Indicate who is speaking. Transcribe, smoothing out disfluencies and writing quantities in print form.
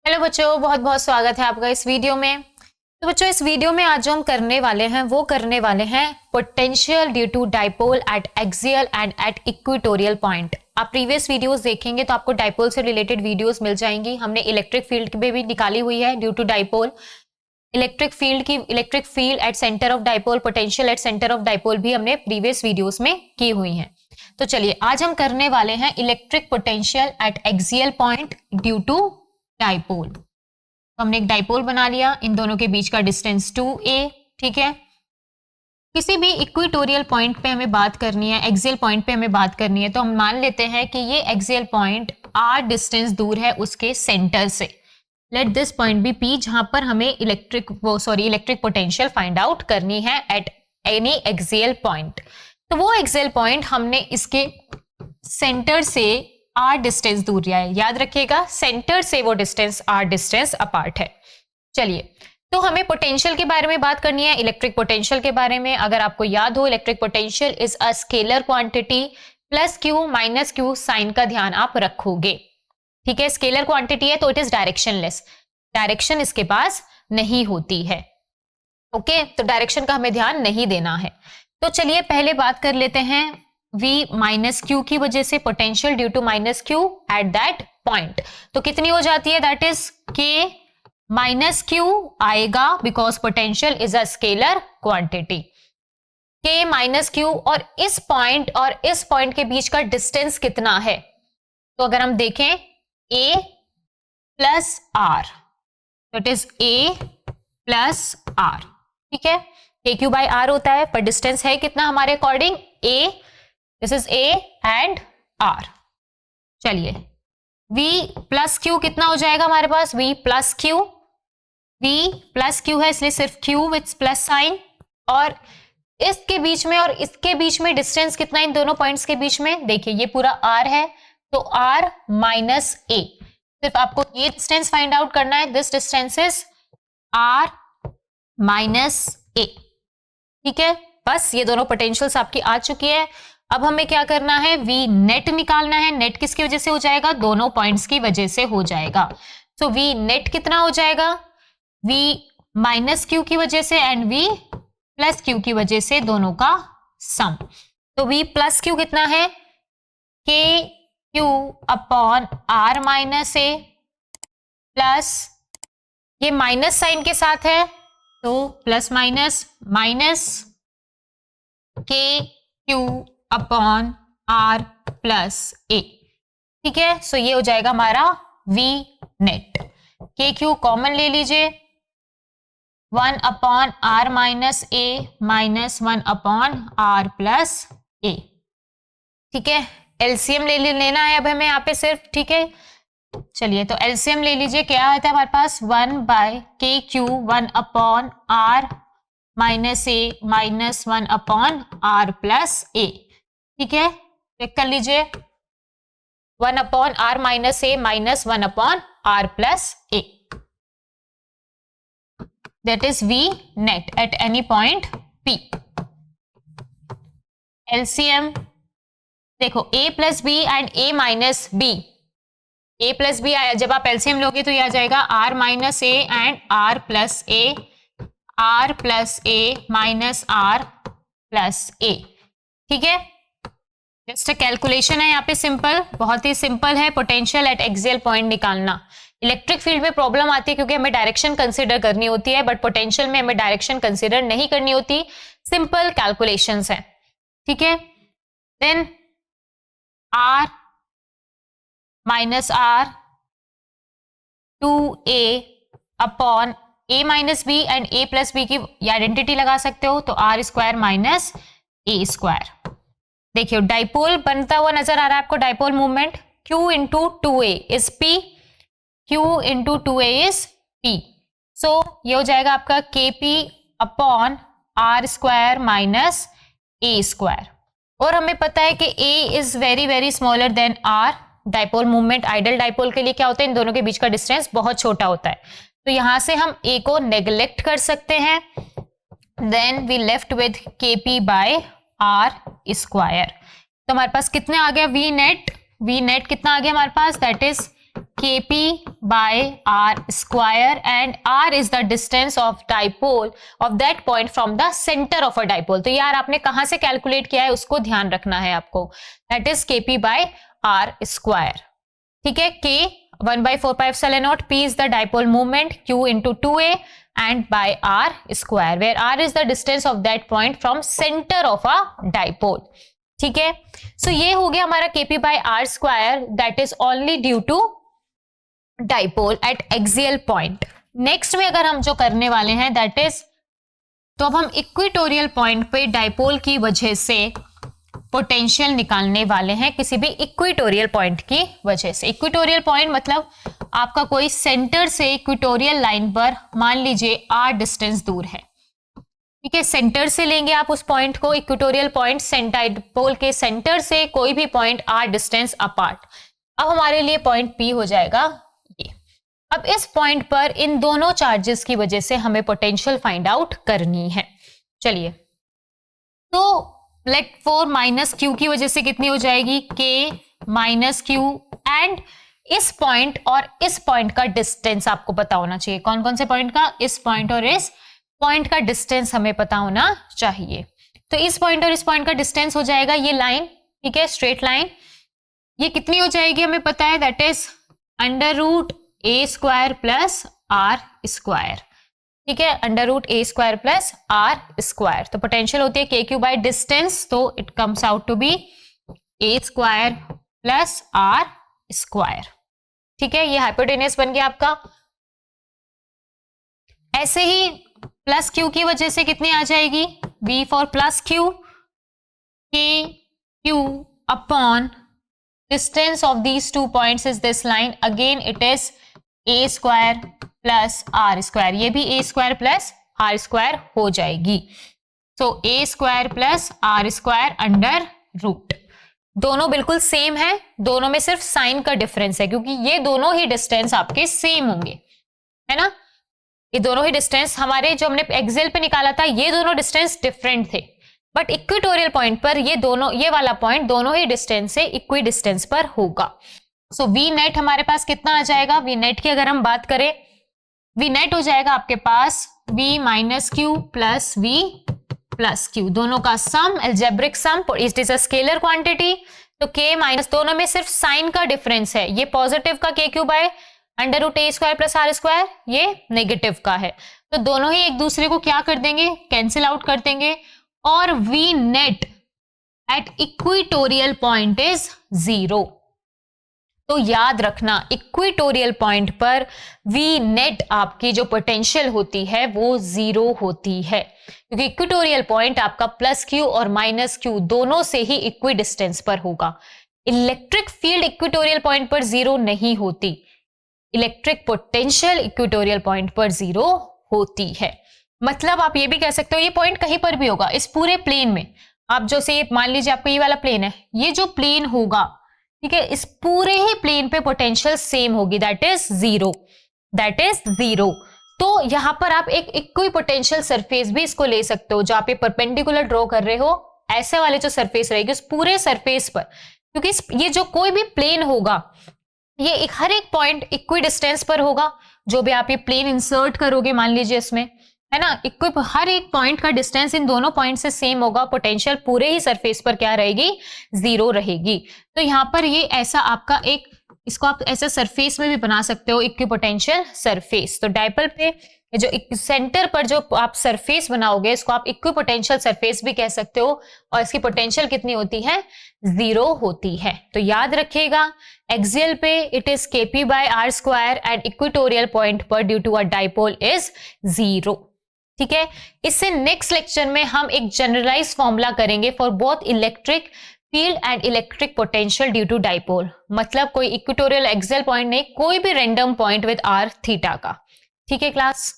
Speaker 1: Hello बच्चों, बहुत बहुत स्वागत है आपका इस वीडियो में। तो बच्चों, इस वीडियो में आज जो हम करने वाले हैं potential due to dipole at axial and at equatorial point. आप प्रीवियस वीडियोस देखेंगे तो आपको डाइपोल से रिलेटेड वीडियोस मिल जाएंगी। हमने इलेक्ट्रिक फील्ड में भी निकाली हुई है due to dipole, electric field at centre of dipole, potential at centre of dipole भी हमने प्रीवियस वीडियोस में की हुई है। तो चलिए आज हम करने वाले हैं electric potential at axial point due to dipole. तो हमने एक डाइपोल बना लिया, इन दोनों के बीच का डिस्टेंस 2a, ठीक है। किसी भी इक्वेटोरियल पॉइंट पे हमें बात करनी है, एक्सियल पॉइंट पे हमें बात करनी है, तो हम मान लेते हैं कि ये एक्सियल पॉइंट r डिस्टेंस दूर है उसके सेंटर से। Let this point be P, जहां पर हमें इलेक्ट्रिक पोटेंशियल फाइंड आउट करनी है एट एनी एक्सियल पॉइंट। तो वो एक्सियल पॉइंट हमने इसके सेंटर से r डिस्टेंस दूर लिया है। याद रखिएगा, सेंटर से वो डिस्टेंस r डिस्टेंस अपार्ट है। चलिए, तो हमें पोटेंशियल के बारे में बात करनी है, इलेक्ट्रिक पोटेंशियल के बारे में। अगर आपको याद हो, electric potential is a scalar quantity, plus q minus q sign का ध्यान आप रखोगे, ठीक है। स्केलर क्वांटिटी है तो इट इज डायरेक्शनलेस, डायरेक्शन इसके पास नहीं होती है, ओके। तो डायरेक्शन का हमें ध्यान नहीं देना है। तो चलिए पहले बात कर लेते हैं v माइनस क्यू की वजह से potential due to minus Q at that point. तो कितनी हो जाती है, that is k minus Q आएगा because potential is a scalar quantity. k minus Q और इस पॉइंट के बीच का डिस्टेंस कितना है, तो अगर हम देखें a प्लस r, तो it is a plus r, ठीक है। k क्यू बाई r होता है, पर डिस्टेंस है कितना हमारे according a, this is a and r। चलिए v प्लस q कितना हो जाएगा हमारे पास, v प्लस q है इसलिए सिर्फ q विथ प्लस साइन, और इसके बीच में और इसके बीच में डिस्टेंस कितना इन दोनों पॉइंट्स के बीच में, देखिए ये पूरा r है तो r माइनस a। सिर्फ आपको ये डिस्टेंस फाइंड आउट करना है, this distance is r minus a, ठीक है। बस ये दोनों पोटेंशियल्स आपकी आ चुकी है। अब हमें क्या करना है, v नेट निकालना है। नेट किसकी वजह से हो जाएगा, दोनों पॉइंट्स की वजह से हो जाएगा। तो v नेट कितना हो जाएगा, v माइनस क्यू की वजह से एंड v प्लस क्यू की वजह से, दोनों का सम। तो v प्लस क्यू कितना है, k Q upon r minus a, plus ये माइनस साइन के साथ है तो plus minus k Q upon r plus a, ठीक है। सो ये हो जाएगा हमारा v net. k Q common ले लीजिए, 1 upon r minus a minus 1 upon r plus a, ठीक है। एलसीएम लेना है अब हमें यहाँ पे सिर्फ, ठीक है। चलिए तो एलसीएम ले लीजिए, क्या आता है हमारे पास 1 by k q 1 upon r minus a minus 1 upon r plus a, ठीक है। चेक कर लीजिए, 1 upon r minus a minus 1 upon r plus a, that is v net at any point p। LCM देखो a plus b and a minus b, a plus b, जब आप LCM लोगे तो यह आ जाएगा r minus a and r plus a, r plus a minus r plus a, ठीक है। जस्ट कैलकुलेशन है यहाँ पे, सिंपल, बहुत ही सिंपल है पोटेंशियल एट एक्सियल पॉइंट निकालना। इलेक्ट्रिक फील्ड में प्रॉब्लम आती है क्योंकि हमें डायरेक्शन कंसिडर करनी होती है, बट पोटेंशियल में हमें डायरेक्शन कंसिडर नहीं करनी होती, सिंपल कैलकुलेशंस है, ठीक है। Then r minus r 2a upon a minus b and a plus b की आइडेंटिटी लगा सकते हो, तो r square minus a square. देखिए डाइपोल बनता हुआ नजर आ रहा है आपको, dipole movement q into 2a is p, q into 2a is p। So ये हो जाएगा आपका kp upon r square minus a square. और हमें पता है कि a is very very smaller than r। Dipole movement, ideal dipole के लिए क्या होता है, इन दोनों के बीच का डिस्टेंस बहुत छोटा होता है, तो यहां से हम a को नेग्लेक्ट कर सकते हैं। Then we left with kp by r square. तो हमारे पास कितने आ गया, v नेट कितना आ गया हमारे पास, that is Kp by r square and r is the distance of dipole of that point from the center of a dipole। तो यार आपने कहां से कैलकुलेट किया है उसको ध्यान रखना है आपको, that is Kp by r square। ठीक है, K 1/4πε0, P is the dipole moment, Q into 2a and by r square where r is the distance of that point from center of a dipole। ठीक है, सो ये हो गया हमारा Kp by r square, that is only due to dipole at axial point। Next में अगर हम जो करने वाले हैं दैट इज, तो अब हम इक्वेटोरियल पॉइंट पे डाइपोल की वजह से पोटेंशियल निकालने वाले हैं, किसी भी इक्वेटोरियल पॉइंट की वजह से। इक्वेटोरियल पॉइंट मतलब आपका कोई सेंटर से इक्वेटोरियल लाइन पर मान लीजिए r डिस्टेंस दूर है। ठीक है, सेंटर से लेंगे आप उस पॉइंट को, इक्वेटोरियल पॉइंट डाइपोल के सेंटर से कोई भी पॉइंट r डिस्टेंस अपार्ट। अब हमारे लिए पॉइंट P हो जाएगा ये। अब इस पॉइंट पर इन दोनों चार्जेस की वजह से हमें पोटेंशियल फाइंड आउट करनी है। चलिए, तो लेट 4 माइनस क्यू की वजह से कितनी हो जाएगी, K माइनस क्यू, एंड इस पॉइंट और इस पॉइंट का डिस्टेंस आपको पता होना चाहिए। कौन कौन से पॉइंट का, इस पॉइंट और इस पॉइंट का डिस्टेंस हमें पता होना चाहिए। तो इस पॉइंट और इस पॉइंट का डिस्टेंस हो जाएगा ये लाइन, ठीक है, स्ट्रेट लाइन। ये कितनी हो जाएगी हमें पता है, that is √a² plus r²। ठीक है, √a² प्लस r²। तो पोटेंशियल होती है KQ बाय डिस्टेंस, तो it comes out to be a² plus r²। ठीक है, ये हाइपोटेन्यूस बन गया आपका। ऐसे ही प्लस Q की वजह से कितनी आ जाएगी, B for plus Q, KQ upon distance of these 2 points is this line, again it is a² plus r²। ये भी a² प्लस r² हो जाएगी। so a² plus r² under root. दोनों बिल्कुल सेम है, दोनों में सिर्फ साइन का डिफरेंस है, क्योंकि ये दोनों ही डिस्टेंस आपके सेम होंगे, है ना। ये दोनों ही डिस्टेंस हमारे जो हमने एक्सेल पे निकाला था, ये दोनों डिस्टेंस डिफरेंट थे, बट इक्वेटोरियल पॉइंट पर ये दोनों, ये वाला पॉइंट दोनों ही डिस्टेंस से इक्वी डिस्टेंस पर होगा। सो वी नेट हमारे पास कितना आ जाएगा, वी नेट की अगर हम बात करें, वी नेट हो जाएगा आपके पास v minus Q plus v plus Q, दोनों का sum, algebraic sum, it is a scalar quantity. तो k माइनस, दोनों में सिर्फ साइन का डिफरेंस है, ये पॉजिटिव का KQ bye √a² plus r², ये नेगेटिव का है। तो दोनों ही एक दूसरे को क्या कर देंगे, कैंसिल आउट कर देंगे, और v net eight equatorial point is 0। तो याद रखना, इक्वेटोरियल पॉइंट पर v नेट आपकी जो पोटेंशियल होती है वो 0 होती है, क्योंकि इक्वेटोरियल पॉइंट आपका प्लस Q और माइनस Q दोनों से ही इक्वी डिस्टेंस पर होगा। इलेक्ट्रिक फील्ड इक्वेटोरियल पॉइंट पर 0 नहीं होती, इलेक्ट्रिक पोटेंशियल इक्वेटोरियल पॉइंट पर 0 होती है। मतलब आप ये भी कह सकते हो ये पॉइंट कहीं पर भी होगा, इस पूरे प्लेन में। आप जो से मान लीजिए आपको ये वाला प्लेन है, ये जो प्लेन होगा, ठीक है, इस पूरे ही प्लेन पे पोटेंशियल सेम होगी, दैट इज 0, दैट इज 0। तो यहां पर आप एक इक्वी पोटेंशियल सरफेस भी इसको ले सकते हो, जो आप ये परपेंडिकुलर ड्रॉ कर रहे हो, ऐसे वाले जो सरफेस रहेगी उस पूरे सरफेस पर, क्योंकि ये जो कोई भी प्लेन होगा, ये हर एक पॉइंट इक्वी डिस्टेंस पर होगा। जो भी आप ये प्लेन इंसर्ट करोगे मान लीजिए इसमें, है ना, हर एक पॉइंट का डिस्टेंस इन दोनों पॉइंट से सेम होगा, पोटेंशियल पूरे ही सरफेस पर क्या रहेगी, 0 रहेगी। तो यहां पर ये ऐसा आपका एक, इसको आप ऐसे सरफेस में भी बना सकते हो, इक्वी पोटेंशियल सरफेस। तो डाइपोल पे जो सेंटर पर जो आप सरफेस बनाओगे, इसको आप इक्वी पोटेंशियल सरफेस भी कह सकते हो, और इसकी पोटेंशियल कितनी होती है, 0 होती है। तो याद रखिएगा, एक्सियल पे it is Kp by r² and equatorial point पर due to a dipole is 0। ठीक है, इससे नेक्स्ट लेक्चर में हम एक जनरलाइज फॉर्मूला करेंगे for both electric field and electric potential due to dipole. मतलब कोई इक्वेटोरियल एक्सियल पॉइंट नहीं, कोई भी random point with r theta का। ठीक है क्लास।